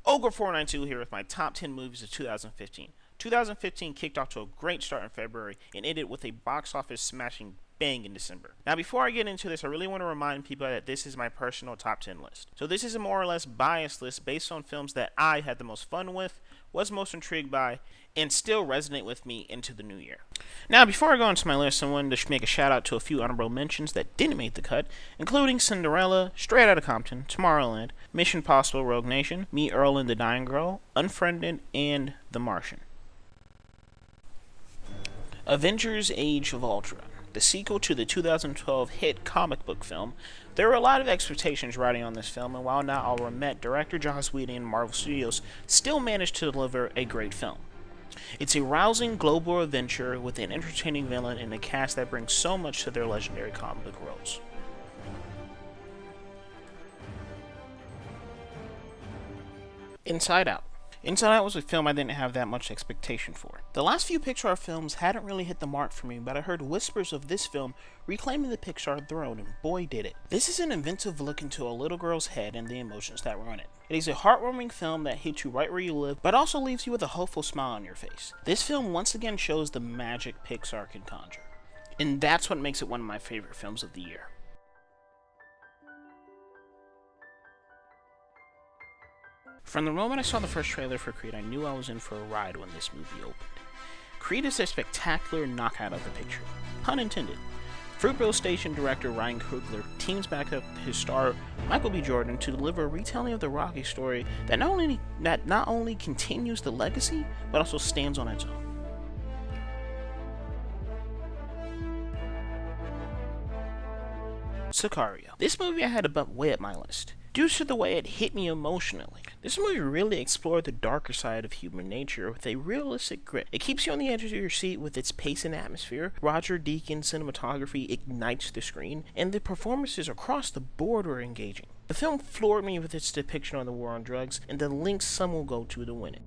Ogre492 here with my top 10 movies of 2015. 2015 kicked off to a great start in February and ended with a box office smashing bang in December. Now before I get into this, I really want to remind people that this is my personal top 10 list. So this is a more or less biased list based on films that I had the most fun with, was most intrigued by, and still resonate with me into the new year. Now before I go into my list, I wanted to make a shout out to a few honorable mentions that didn't make the cut, including Cinderella, Straight Outta Compton, Tomorrowland, Mission Possible Rogue Nation, Me, Earl and the Dying Girl, Unfriended, and The Martian. Avengers Age of Ultron, the sequel to the 2012 hit comic book film. There were a lot of expectations riding on this film, and while not all were met, director Joss Whedon and Marvel Studios still managed to deliver a great film. It's a rousing global adventure with an entertaining villain and a cast that brings so much to their legendary comic book roles. Inside Out. Inside Out was a film I didn't have that much expectation for. The last few Pixar films hadn't really hit the mark for me, but I heard whispers of this film reclaiming the Pixar throne, and boy did it. This is an inventive look into a little girl's head and the emotions that run it. It is a heartwarming film that hits you right where you live, but also leaves you with a hopeful smile on your face. This film once again shows the magic Pixar can conjure, and that's what makes it one of my favorite films of the year. From the moment I saw the first trailer for Creed, I knew I was in for a ride when this movie opened. Creed is a spectacular knockout of the picture, pun intended. Fruitvale Station director Ryan Coogler teams back up his star Michael B. Jordan to deliver a retelling of the Rocky story that not only continues the legacy, but also stands on its own. Sicario. This movie I had to bump way up my list, due to the way it hit me emotionally. This movie really explored the darker side of human nature with a realistic grit. It keeps you on the edge of your seat with its pace and atmosphere. Roger Deakins' cinematography ignites the screen, and the performances across the board were engaging. The film floored me with its depiction of the war on drugs and the lengths some will go to win it.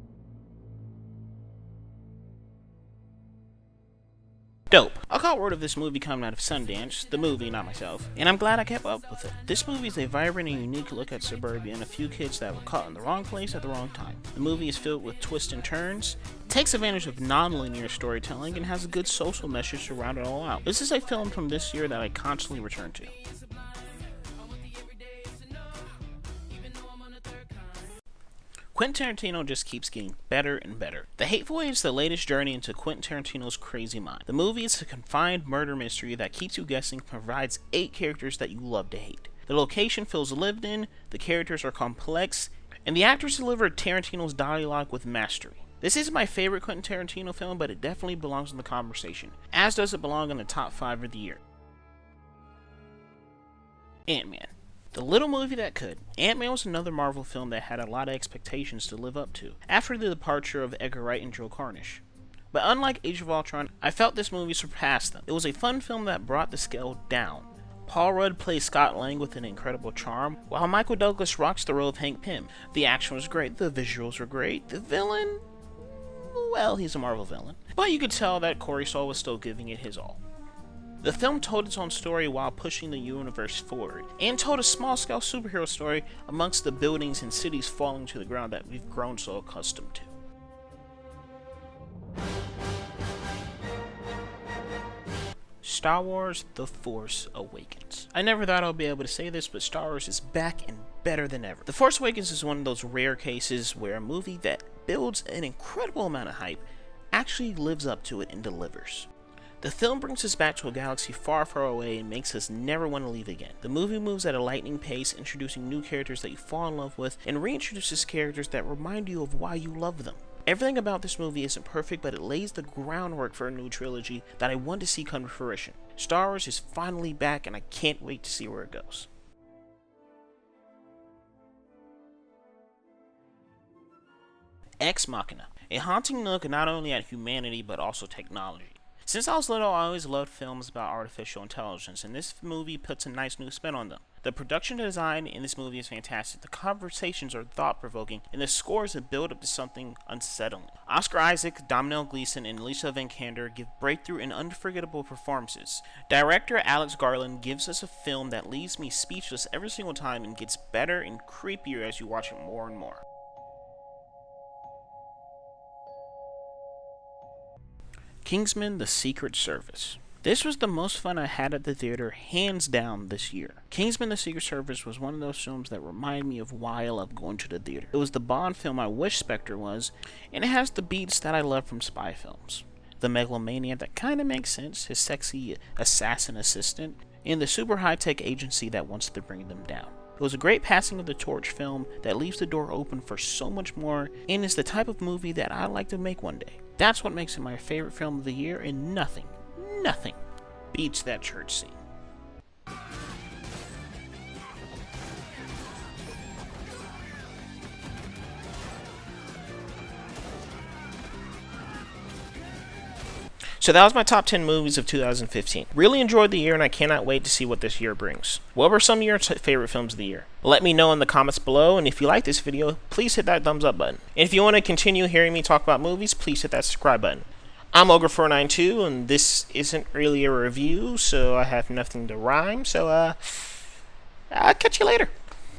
Dope. I caught word of this movie coming out of Sundance, the movie, not myself, and I'm glad I kept up with it. This movie is a vibrant and unique look at suburbia and a few kids that were caught in the wrong place at the wrong time. The movie is filled with twists and turns, takes advantage of non-linear storytelling, and has a good social message to round it all out. This is a film from this year that I constantly return to. Quentin Tarantino just keeps getting better and better. The Hateful Eight is the latest journey into Quentin Tarantino's crazy mind. The movie is a confined murder mystery that keeps you guessing, provides 8 characters that you love to hate. The location feels lived in, the characters are complex, and the actors deliver Tarantino's dialogue with mastery. This isn't my favorite Quentin Tarantino film, but it definitely belongs in the conversation, as does it belong in the top 5 of the year. Ant-Man. The little movie that could. Ant-Man was another Marvel film that had a lot of expectations to live up to, after the departure of Edgar Wright and Joe Cornish. But unlike Age of Ultron, I felt this movie surpassed them. It was a fun film that brought the scale down. Paul Rudd plays Scott Lang with an incredible charm, while Michael Douglas rocks the role of Hank Pym. The action was great, the visuals were great, the villain, well, he's a Marvel villain. But you could tell that Corey Stoll was still giving it his all. The film told its own story while pushing the universe forward, and told a small-scale superhero story amongst the buildings and cities falling to the ground that we've grown so accustomed to. Star Wars: The Force Awakens. I never thought I'd be able to say this, but Star Wars is back and better than ever. The Force Awakens is one of those rare cases where a movie that builds an incredible amount of hype actually lives up to it and delivers. The film brings us back to a galaxy far, far away and makes us never want to leave again. The movie moves at a lightning pace, introducing new characters that you fall in love with, and reintroduces characters that remind you of why you love them. Everything about this movie isn't perfect, but it lays the groundwork for a new trilogy that I want to see come to fruition. Star Wars is finally back, and I can't wait to see where it goes. Ex Machina, a haunting look not only at humanity but also technology. Since I was little, I always loved films about artificial intelligence, and this movie puts a nice new spin on them. The production design in this movie is fantastic, the conversations are thought-provoking, and the scores that build up to something unsettling. Oscar Isaac, Domhnall Gleeson, and Alicia Vikander give breakthrough and unforgettable performances. Director Alex Garland gives us a film that leaves me speechless every single time and gets better and creepier as you watch it more and more. Kingsman: The Secret Service. This was the most fun I had at the theater, hands down, this year. Kingsman: The Secret Service was one of those films that remind me of why I love going to the theater. It was the Bond film I wish Spectre was, and it has the beats that I love from spy films. The megalomania that kinda makes sense, his sexy assassin assistant, and the super high-tech agency that wants to bring them down. It was a great passing of the torch film that leaves the door open for so much more, and is the type of movie that I'd like to make one day. That's what makes it my favorite film of the year, and nothing beats that church scene. So that was my top 10 movies of 2015. Really enjoyed the year, and I cannot wait to see what this year brings. What were some of your favorite films of the year? Let me know in the comments below, and if you like this video, please hit that thumbs up button. And if you want to continue hearing me talk about movies, please hit that subscribe button. I'm Ogre492, and this isn't really a review, so I have nothing to rhyme, so I'll catch you later.